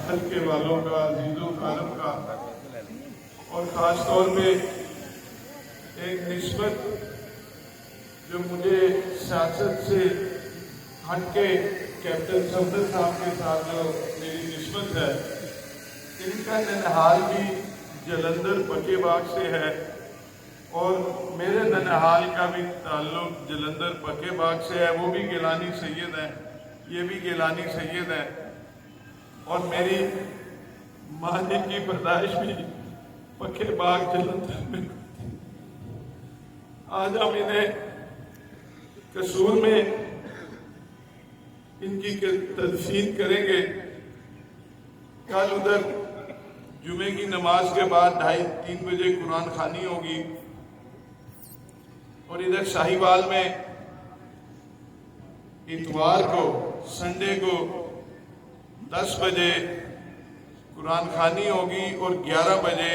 حلقے والوں کا، عزیز و کارم کا، اور خاص طور پہ ایک نسبت جو مجھے سیاست سے ہٹ کے کیپٹن صفدر صاحب کے ساتھ جو میری نسبت ہے، ان کا ننہال بھی جلندھر پکے باغ سے ہے، اور میرے ننہال کا بھی تعلق جلندھر پکے باغ سے ہے۔ وہ بھی گیلانی سید ہیں، یہ بھی گیلانی سید ہیں، اور میری ماں جی کی پیدائش بھی پکے باغ جلندھر میں۔ آج ہم انہیں قصور میں ان کی تدفین کریں گے۔ کل ادھر جمعے کی نماز کے بعد 2:30-3 بجے قرآن خوانی ہوگی، اور ادھر شاہیوال میں اتوار کو، سنڈے کو 10 بجے قرآن خوانی ہوگی، اور 11 بجے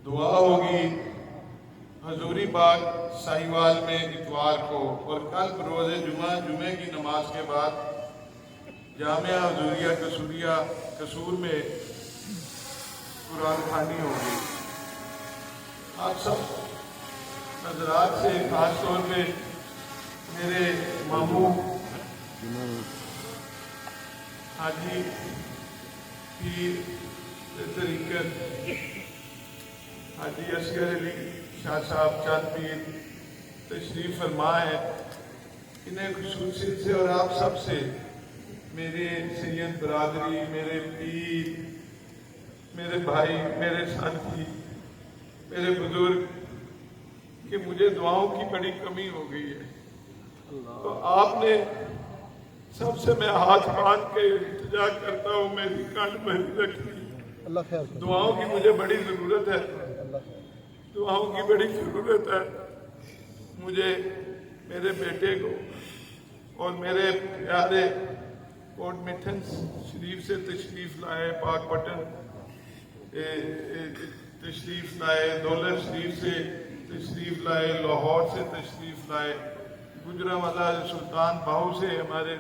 دعا ہوگی حضوری باغ شاہیوال میں اتوار کو، اور کل بروز جمعے کی نماز کے بعد جامعہ حضوریہ قصور میں قرآن خوانی ہوگی۔ آپ سب حضرات سے خاص طور پہ میرے ماموں حاجی پیر طریقت حاجی اصغر علی شاہ صاحب چاند پیر تشریف فرما ہے، انہیں خصوصیت سے اور آپ سب سے میرے سید برادری، میرے پیر، میرے بھائی، میرے ساتھی، میرے بزرگ، کہ مجھے دعاؤں کی بڑی کمی ہو گئی ہے، تو آپ نے سب سے میں ہاتھ باندھ کے التجا کرتا ہوں، میری کان بھری رکھی، دعاؤں کی مجھے بڑی ضرورت ہے، دعاؤں کی بڑی ضرورت ہے مجھے، میرے بیٹے کو، اور میرے پیارے کوٹ مٹھن شریف سے تشریف لائے، پاک پٹن تشریف لائے، دولر شریف سے تشریف لائے، لاہور سے تشریف لائے، گجرانوالہ سلطان باہو سے ہمارے